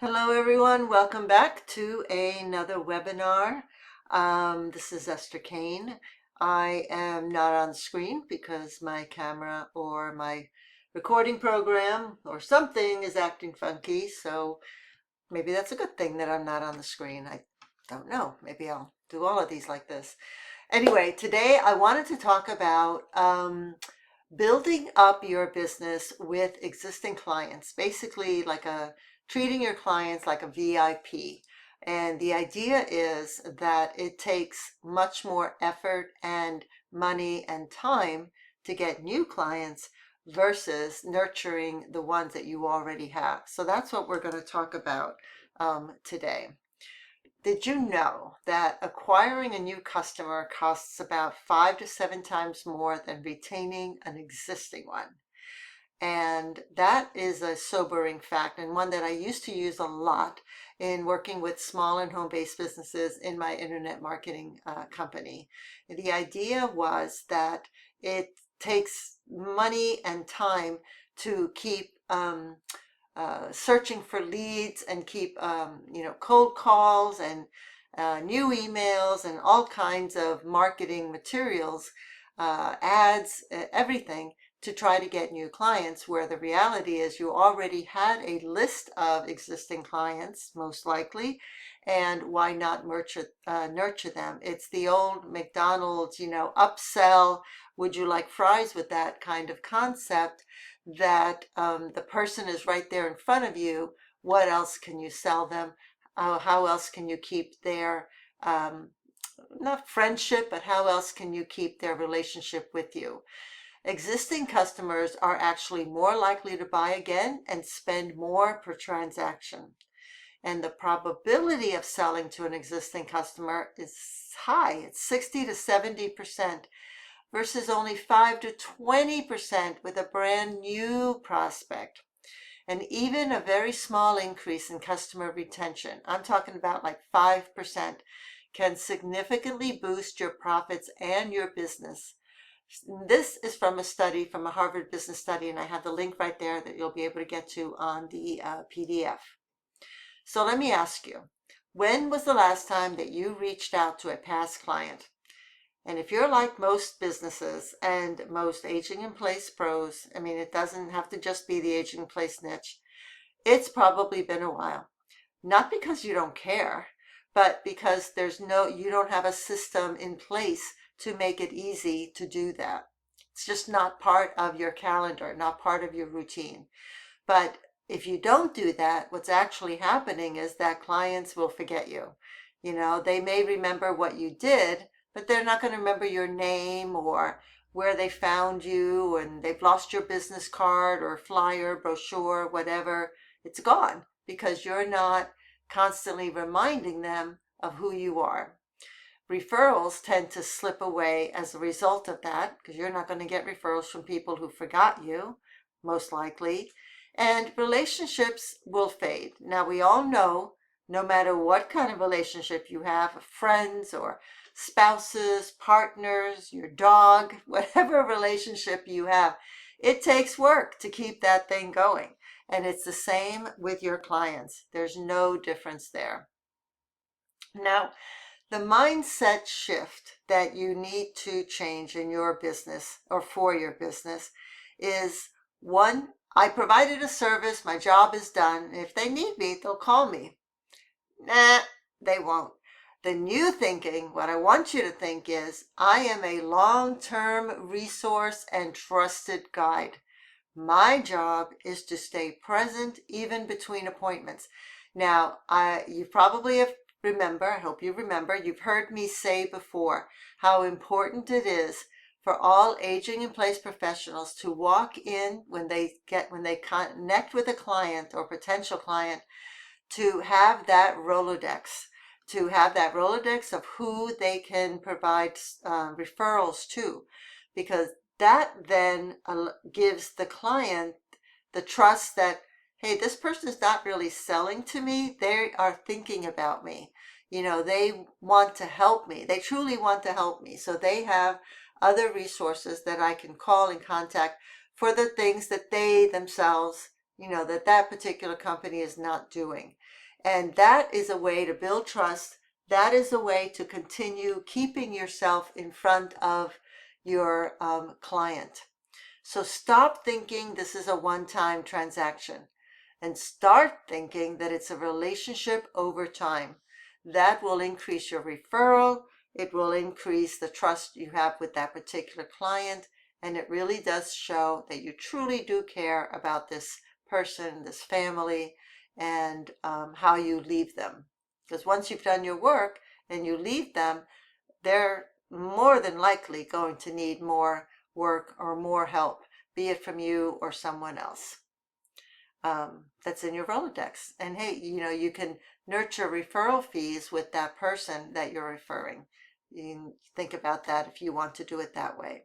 Hello, everyone. Welcome back to another webinar. This is Esther Kane. I am not on screen because my camera or my recording program or something is acting funky. So maybe that's a good thing that I'm not on the screen. I don't know. Maybe I'll do all of these like this. Anyway, today I wanted to talk about building up your business with existing clients, basically like treating your clients like a VIP. And the idea is that it takes much more effort and money and time to get new clients versus nurturing the ones that you already have. So that's what we're going to talk about today. Did you know that acquiring a new customer costs about 5 to 7 times more than retaining an existing one? And that is a sobering fact, and one that I used to use a lot in working with small and home-based businesses in my internet marketing company. The idea was that it takes money and time to keep searching for leads and keep cold calls and new emails and all kinds of marketing materials, ads, everything to try to get new clients, where the reality is you already had a list of existing clients, most likely, and why not nurture them? It's the old McDonald's, upsell, would you like fries with that kind of concept, that the person is right there in front of you. What else can you sell them? How else can you keep their, not friendship, but how else can you keep their relationship with you? Existing customers are actually more likely to buy again and spend more per transaction. And the probability of selling to an existing customer is high. It's 60 to 70% versus only 5 to 20% with a brand new prospect. And even a very small increase in customer retention, I'm talking about like 5%, can significantly boost your profits and your business. This is from a study, from a Harvard Business Study, and I have the link right there that you'll be able to get to on the PDF. So let me ask you, when was the last time that you reached out to a past client? And if you're like most businesses and most aging in place pros, I mean, it doesn't have to just be the aging in place niche. It's probably been a while. Not because you don't care, but because you don't have a system in place to make it easy to do that. It's just not part of your calendar, not part of your routine. But if you don't do that, what's actually happening is that clients will forget you. They may remember what you did, but they're not going to remember your name or where they found you, and they've lost your business card or flyer, brochure, whatever. It's gone because you're not constantly reminding them of who you are. Referrals tend to slip away as a result of that because you're not going to get referrals from people who forgot you, most likely. And relationships will fade. Now, we all know no matter what kind of relationship you have, friends or spouses, partners, your dog, whatever relationship you have, it takes work to keep that thing going. And it's the same with your clients. There's no difference there. Now, the mindset shift that you need to change in your business or for your business is, one, I provided a service, my job is done. If they need me, they'll call me. Nah, they won't. The new thinking, what I want you to think is, I am a long-term resource and trusted guide. My job is to stay present even between appointments. Now, you probably I hope you remember, you've heard me say before how important it is for all aging in place professionals to walk in when they connect with a client or potential client, to have that Rolodex, of who they can provide referrals to, because that then gives the client the trust that, hey, this person is not really selling to me. They are thinking about me. They want to help me. They truly want to help me. So they have other resources that I can call and contact for the things that they themselves that that particular company is not doing. And that is a way to build trust. That is a way to continue keeping yourself in front of your client. So stop thinking this is a one-time transaction and start thinking that it's a relationship over time. That will increase your referral. It will increase the trust you have with that particular client. And it really does show that you truly do care about this person, this family, and how you leave them. Because once you've done your work and you leave them, they're more than likely going to need more work or more help, be it from you or someone else. That's in your Rolodex. And hey, you can nurture referral fees with that person that you're referring. You can think about that if you want to do it that way.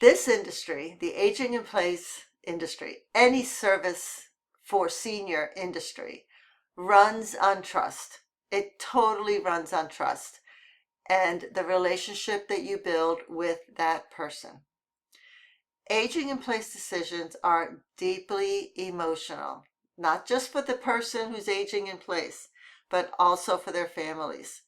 This industry, the aging in place industry, any service for senior industry, runs on trust. It totally runs on trust and the relationship that you build with that person. Aging in place decisions are deeply emotional, not just for the person who's aging in place, but also for their families.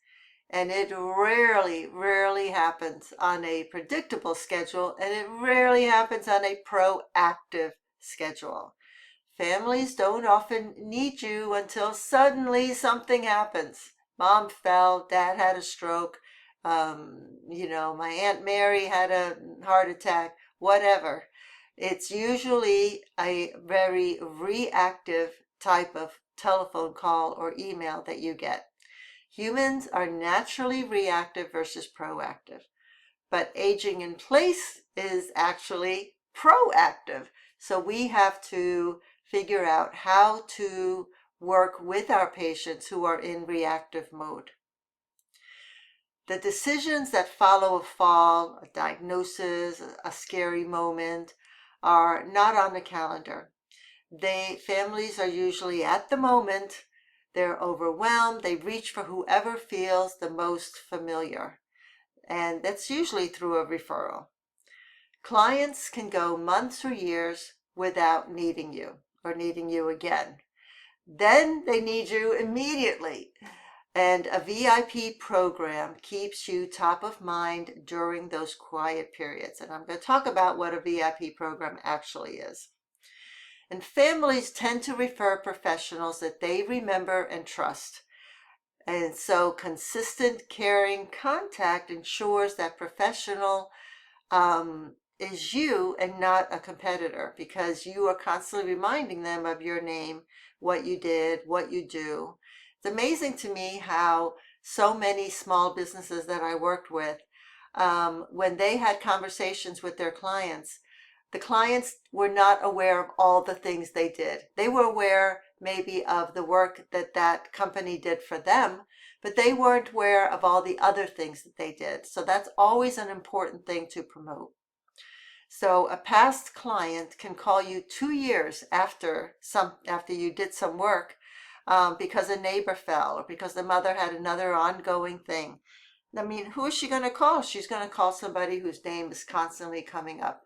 And it rarely happens on a predictable schedule, and it rarely happens on a proactive schedule. Families don't often need you until suddenly something happens. Mom fell, dad had a stroke, my Aunt Mary had a heart attack, whatever. It's usually a very reactive type of telephone call or email that you get. Humans are naturally reactive versus proactive, but aging in place is actually proactive. So we have to figure out how to work with our patients who are in reactive mode. The decisions that follow a fall, a diagnosis, a scary moment are not on the calendar. Families are usually at the moment, they're overwhelmed, they reach for whoever feels the most familiar. And that's usually through a referral. Clients can go months or years without needing you or needing you again. Then they need you immediately. And a VIP program keeps you top of mind during those quiet periods. And I'm going to talk about what a VIP program actually is. And families tend to refer professionals that they remember and trust. And so consistent, caring contact ensures that professional is you and not a competitor, because you are constantly reminding them of your name, what you did, what you do. It's amazing to me how so many small businesses that I worked with, when they had conversations with their clients, the clients were not aware of all the things they did. They were aware maybe of the work that that company did for them, but they weren't aware of all the other things that they did. So that's always an important thing to promote. So a past client can call you 2 years after you did some work, because a neighbor fell or because the mother had another ongoing thing. I mean, who is she going to call? She's going to call somebody whose name is constantly coming up.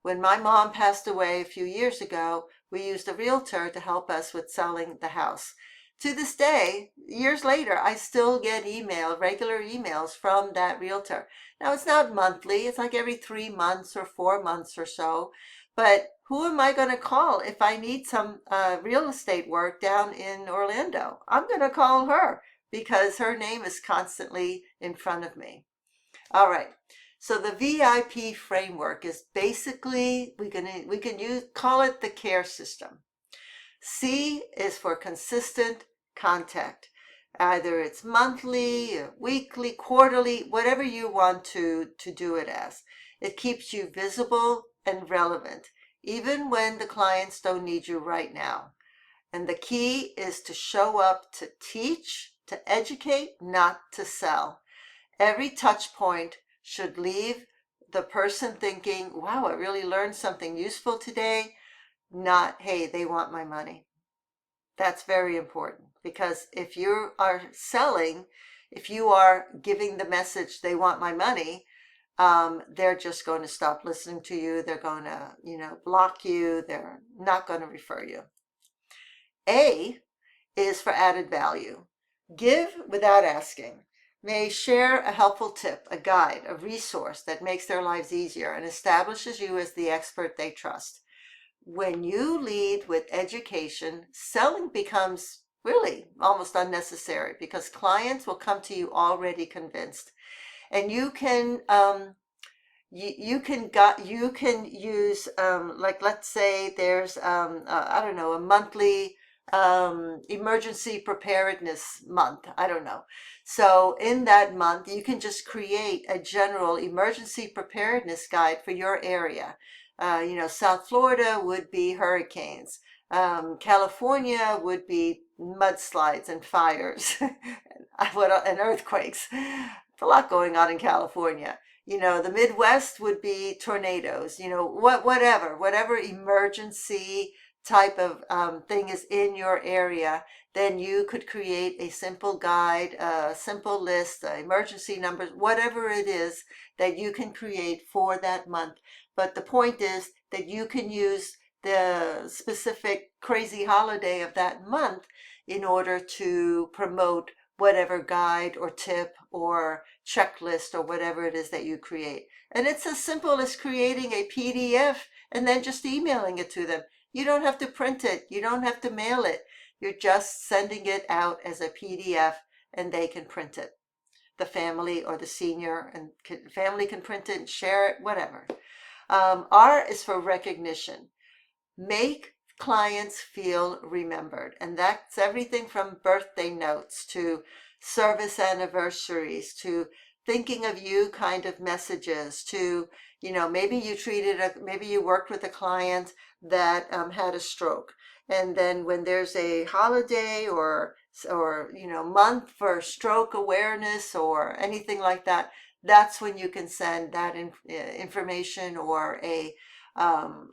When my mom passed away a few years ago, we used a realtor to help us with selling the house. To this day, years later, I still get regular emails from that realtor. Now, it's not monthly. It's like every 3 months or 4 months or so. But who am I going to call if I need some real estate work down in Orlando? I'm going to call her because her name is constantly in front of me. All right. So the VIP framework is basically, we can call it the care system. C is for consistent contact. Either it's monthly, weekly, quarterly, whatever you want to do it as. It keeps you visible and relevant, even when the clients don't need you right now. And the key is to show up to teach, to educate, not to sell. Every touch point should leave the person thinking, wow, I really learned something useful today, not, hey, they want my money. That's very important, because if you are selling, if you are giving the message, they want my money, they're just going to stop listening to you. They're going to, block you. They're not going to refer you. A is for added value. Give without asking. May share a helpful tip, a guide, a resource that makes their lives easier and establishes you as the expert they trust. When you lead with education, selling becomes really almost unnecessary because clients will come to you already convinced, and you can you can use like, let's say there's I don't know, a monthly emergency preparedness month, I don't know. So in that month you can just create a general emergency preparedness guide for your area. South Florida would be hurricanes. California would be mudslides and fires and earthquakes. It's a lot going on in California. The Midwest would be tornadoes. Whatever emergency type of thing is in your area, then you could create a simple guide, a simple list, emergency numbers, whatever it is that you can create for that month. But the point is that you can use the specific crazy holiday of that month in order to promote whatever guide or tip or checklist or whatever it is that you create. And it's as simple as creating a PDF and then just emailing it to them. You don't have to print it. You don't have to mail it. You're just sending it out as a PDF and they can print it. The family or the senior and family can print it and share it, whatever. R is for recognition. Make clients feel remembered. And that's everything from birthday notes to service anniversaries to thinking of you kind of messages to, maybe maybe you worked with a client that had a stroke. And then when there's a holiday or month for stroke awareness or anything like that, that's when you can send that information or a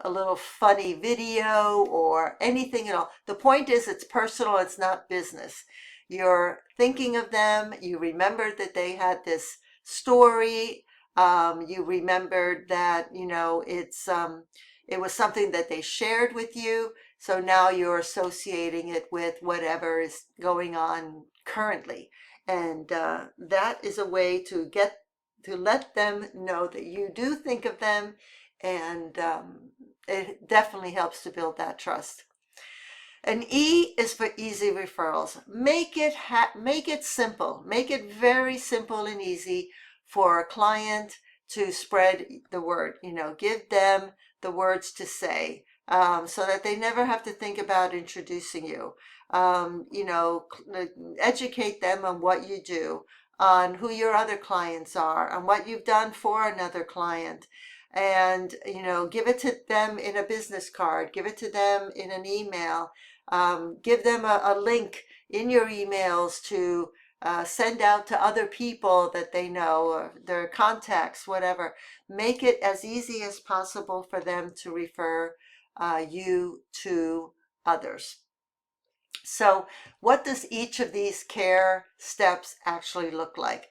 little funny video or anything at all. The point is it's personal, it's not business. You're thinking of them, you remembered that they had this story, you remembered that, it was something that they shared with you. So now you're associating it with whatever is going on currently. And that is a way to let them know that you do think of them, and it definitely helps to build that trust. And E is for easy referrals. Make it simple. Make it very simple and easy for a client to spread the word. Give them the words to say, so that they never have to think about introducing you. Educate them on what you do, on who your other clients are, on what you've done for another client. And, give it to them in a business card, give it to them in an email, give them a link in your emails to send out to other people that they know, or their contacts, whatever. Make it as easy as possible for them to refer you to others. So what does each of these care steps actually look like?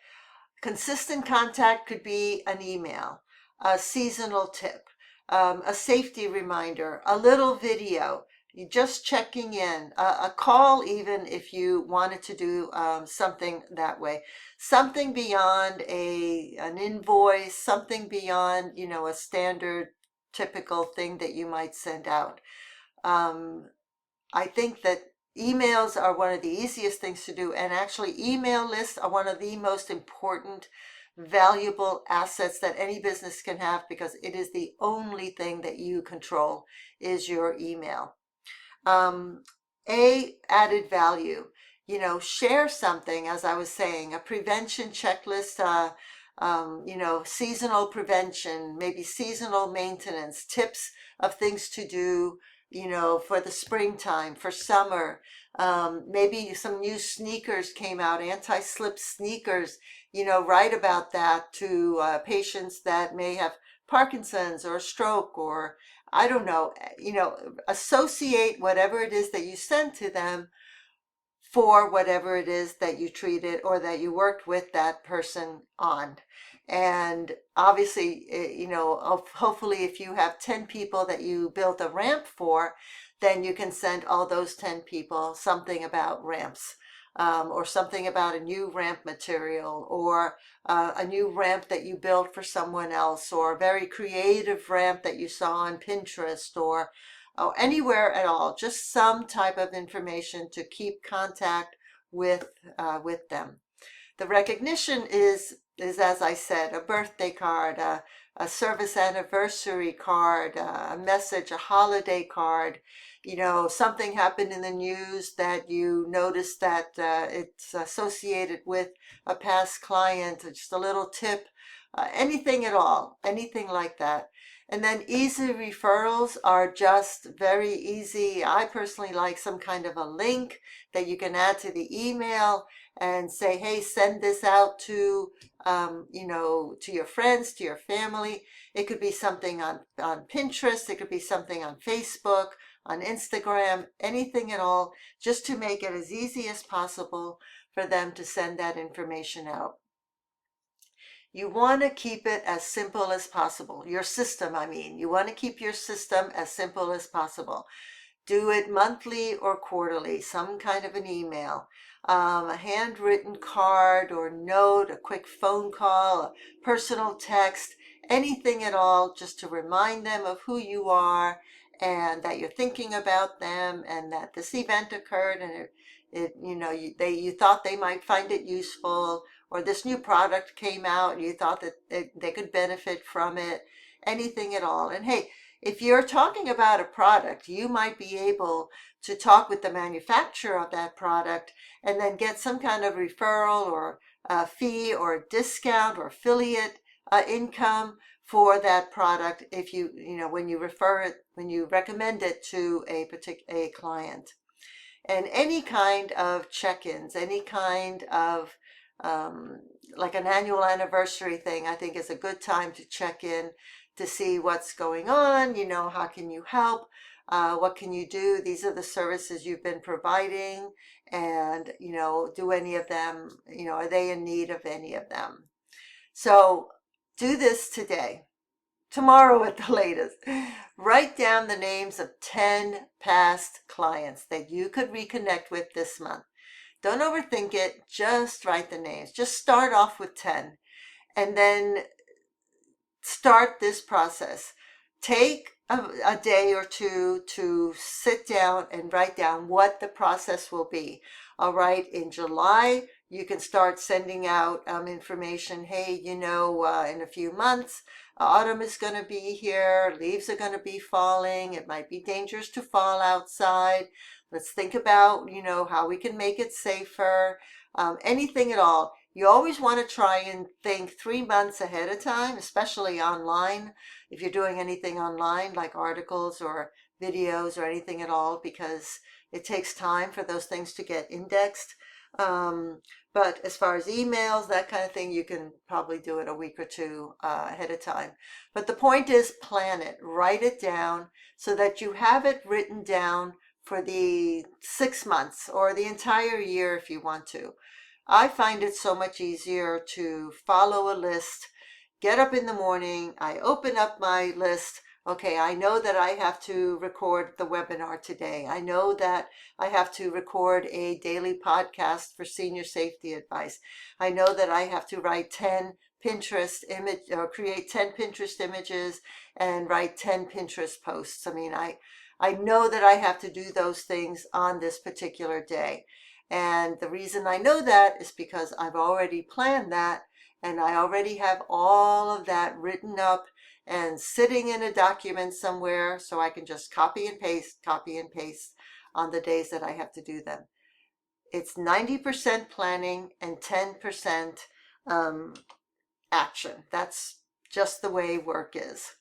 Consistent contact could be an email, a seasonal tip, a safety reminder, a little video, just checking in, a call, even if you wanted to do something that way, something beyond an invoice, something beyond, a standard typical thing that you might send out. I think that emails are one of the easiest things to do, and actually email lists are one of the most important, valuable assets that any business can have, because it is the only thing that you control is your email. Added value, share something, as I was saying, a prevention checklist, seasonal prevention, maybe seasonal maintenance, tips of things to do, for the springtime, for summer. Maybe some new sneakers came out, anti-slip sneakers, write about that to patients that may have Parkinson's or stroke, or I don't know, associate whatever it is that you send to them for whatever it is that you treated or that you worked with that person on. And obviously, hopefully if you have 10 people that you built a ramp for, then you can send all those 10 people something about ramps, or something about a new ramp material, or a new ramp that you built for someone else, or a very creative ramp that you saw on Pinterest, or anywhere at all, just some type of information to keep contact with them. The recognition is as I said, a birthday card, a service anniversary card, a message, a holiday card. Something happened in the news that you noticed that it's associated with a past client, just a little tip, anything at all, anything like that. And then easy referrals are just very easy. I personally like some kind of a link that you can add to the email and say, hey, send this out to, to your friends, to your family. It could be something on Pinterest. It could be something on Facebook, on Instagram, anything at all, just to make it as easy as possible for them to send that information out. You want to keep it as simple as possible. Your system, I mean, you want to keep your system as simple as possible. Do it monthly or quarterly, some kind of an email, a handwritten card or note, a quick phone call, a personal text, anything at all, just to remind them of who you are and that you're thinking about them and that this event occurred and you thought they might find it useful, or this new product came out and you thought that they could benefit from it, anything at all. And hey, if you're talking about a product, you might be able to talk with the manufacturer of that product and then get some kind of referral or a fee or discount or affiliate income for that product if when you recommend it to a client. And any kind of check-ins, any kind of like an annual anniversary thing, I think is a good time to check in to see what's going on. How can you help? What can you do? These are the services you've been providing, and do any of them, are they in need of any of them? So do this today. Tomorrow at the latest. Write down the names of 10 past clients that you could reconnect with this month. Don't overthink it, just write the names. Just start off with 10 and then start this process. Take a day or two to sit down and write down what the process will be. All right, in July, you can start sending out information. Hey, in a few months, autumn is going to be here. Leaves are going to be falling. It might be dangerous to fall outside. Let's think about, how we can make it safer. Anything at all. You always want to try and think 3 months ahead of time, especially online. If you're doing anything online, like articles or videos or anything at all, because it takes time for those things to get indexed. But as far as emails, that kind of thing, you can probably do it a week or two ahead of time. But the point is, plan it, write it down so that you have it written down for the 6 months or the entire year if you want to. I find it so much easier to follow a list, get up in the morning, I open up my list. Okay, I know that I have to record the webinar today. I know that I have to record a daily podcast for senior safety advice. I know that I have to write 10 Pinterest image or create 10 Pinterest images and write 10 Pinterest posts. I mean, I know that I have to do those things on this particular day. And the reason I know that is because I've already planned that and I already have all of that written up and sitting in a document somewhere so I can just copy and paste on the days that I have to do them. It's 90% planning and 10% action. That's just the way work is.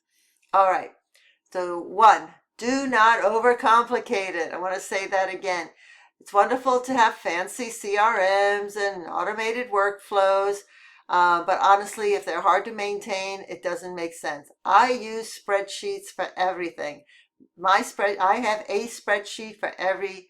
All right. So 1, do not overcomplicate it. I want to say that again. It's wonderful to have fancy CRMs and automated workflows, but honestly, if they're hard to maintain, it doesn't make sense. I use spreadsheets for everything. I have a spreadsheet for every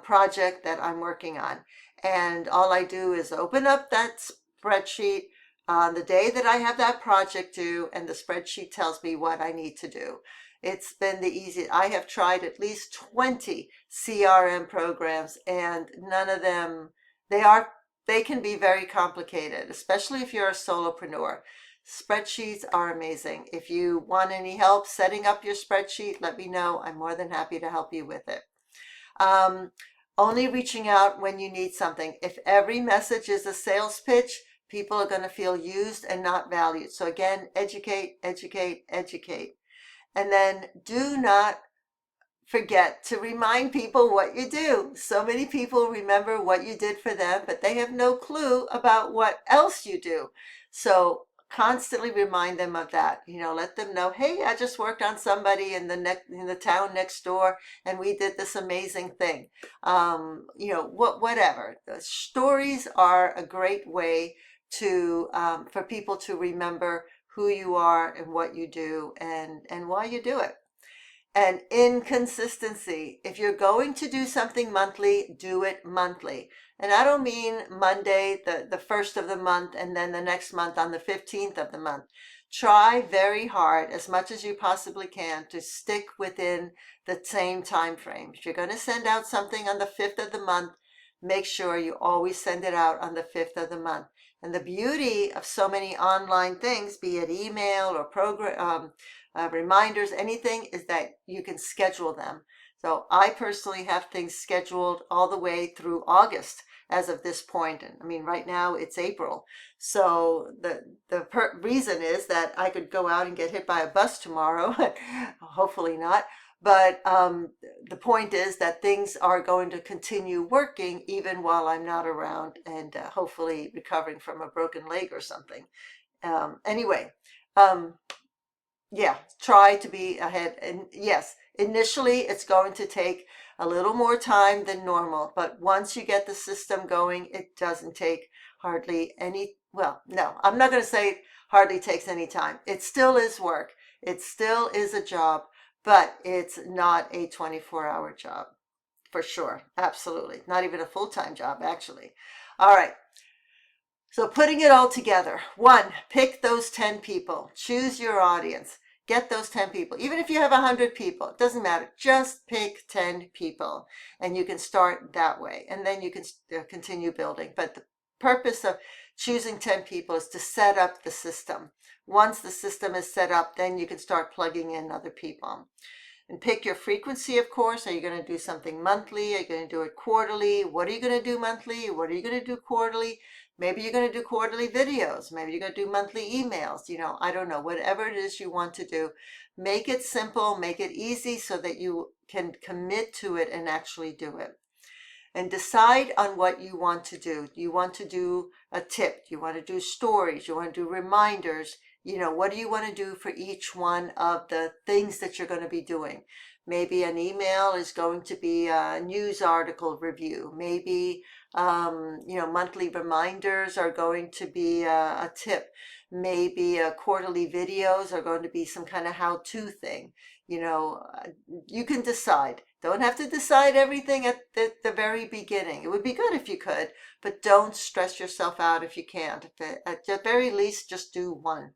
project that I'm working on, and all I do is open up that spreadsheet, on the day that I have that project due, and the spreadsheet tells me what I need to do. It's been the easiest. I have tried at least 20 CRM programs, and none of them, they can be very complicated, especially if you're a solopreneur. Spreadsheets are amazing. If you want any help setting up your spreadsheet, let me know. I'm more than happy to help you with it. Um, Only reaching out when you need something. If every message is a sales pitch, people are going to feel used and not valued. So again, educate, educate, educate. And then do not forget to remind people what you do. So many people remember what you did for them, but they have no clue about what else you do. So constantly remind them of that. Let them know, hey, I just worked on somebody in the town next door, and we did this amazing thing. Whatever. The stories are a great way to for people to remember who you are and what you do and why you do it. And inconsistency. If you're going to do something monthly, do it monthly. And I don't mean Monday, the first of the month, and then the next month on the 15th of the month. Try very hard, as much as you possibly can, to stick within the same time frame. If you're going to send out something on the 5th of the month, make sure you always send it out on the 5th of the month. And the beauty of so many online things, be it email or program, reminders, anything, is that you can schedule them. So I personally have things scheduled all the way through August as of this point. And I mean, right now it's April. So the reason is that I could go out and get hit by a bus tomorrow. Hopefully not. But the point is that things are going to continue working even while I'm not around, and hopefully recovering from a broken leg or something. Anyway, yeah, try to be ahead. And yes, initially it's going to take a little more time than normal, but once you get the system going, it doesn't take hardly any, well, no, I'm not going to say it hardly takes any time. It still is work. It still is a job, but it's not a 24-hour job for sure. Absolutely. Not even a full-time job, actually. All right. So putting it all together, one, pick those 10 people, choose your audience, get those 10 people. Even if you have 100 people, it doesn't matter. Just pick 10 people, and you can start that way, and then you can continue building. But the purpose of choosing 10 people is to set up the system. Once the system is set up, then you can start plugging in other people. And pick your frequency, of course. Are you going to do something monthly? Are you going to do it quarterly? What are you going to do monthly? What are you going to do quarterly? Maybe you're going to do quarterly videos. Maybe you're going to do monthly emails. I don't know. Whatever it is you want to do, make it simple, make it easy so that you can commit to it and actually do it. And decide on what you want to do. Do you want to do a tip? Do you want to do stories? Do you want to do reminders? What do you want to do for each one of the things that you're going to be doing? Maybe an email is going to be a news article review. Maybe, monthly reminders are going to be a tip. Maybe quarterly videos are going to be some kind of how-to thing. You can decide. Don't have to decide everything at the very beginning. It would be good if you could, but don't stress yourself out if you can't. At the very least, just do one.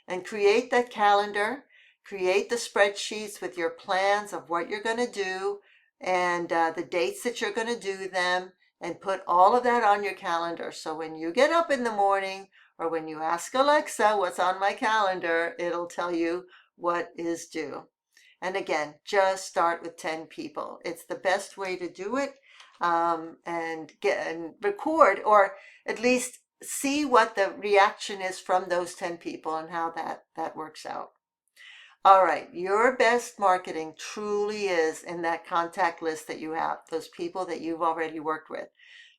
And create that calendar, create the spreadsheets with your plans of what you're going to do and the dates that you're going to do them, and put all of that on your calendar. So when you get up in the morning, or when you ask Alexa what's on my calendar, it'll tell you what is due. And again, just start with 10 people. It's the best way to do it, and record, or at least see what the reaction is from those 10 people and how that works out. All right, your best marketing truly is in that contact list that you have, those people that you've already worked with.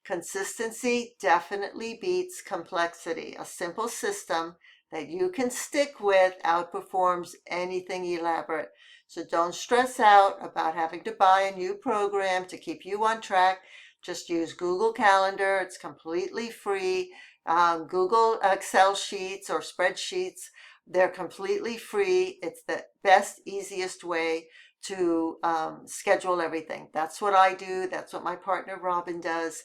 Consistency definitely beats complexity. A simple system that you can stick with outperforms anything elaborate. So don't stress out about having to buy a new program to keep you on track. Just use Google Calendar. It's completely free. Google Excel sheets or spreadsheets, they're completely free. It's the best, easiest way to schedule everything. That's what I do. That's what my partner Robin does.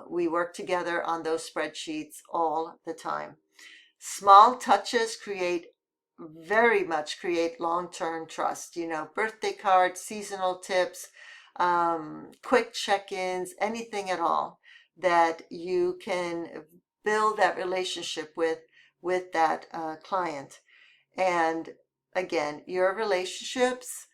We work together on those spreadsheets all the time. Small touches very much create long-term trust. Birthday cards, seasonal tips, quick check-ins, anything at all that you can build that relationship with that client. And again, your relationships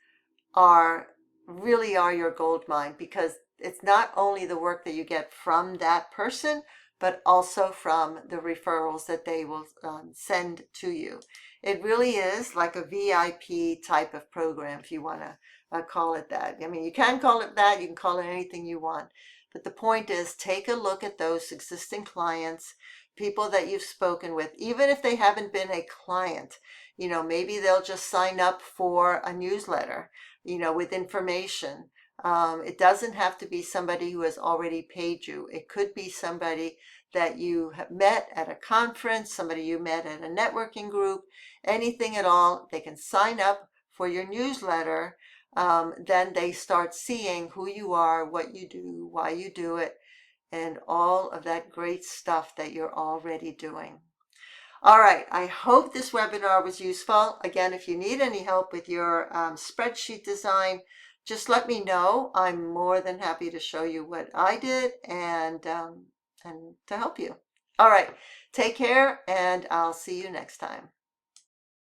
are really are your gold mine, because it's not only the work that you get from that person, but also from the referrals that they will send to you. It really is like a VIP type of program, if you want to call it that. I mean, you can call it that, you can call it anything you want. But the point is, take a look at those existing clients, people that you've spoken with, even if they haven't been a client. Maybe they'll just sign up for a newsletter, with information. It doesn't have to be somebody who has already paid you. It could be somebody that you have met at a conference, somebody you met at a networking group, anything at all. They can sign up for your newsletter. Then they start seeing who you are, what you do, why you do it, and all of that great stuff that you're already doing. All right, I hope this webinar was useful. Again, if you need any help with your spreadsheet design, just let me know. I'm more than happy to show you what I did and to help you. All right, take care, and I'll see you next time.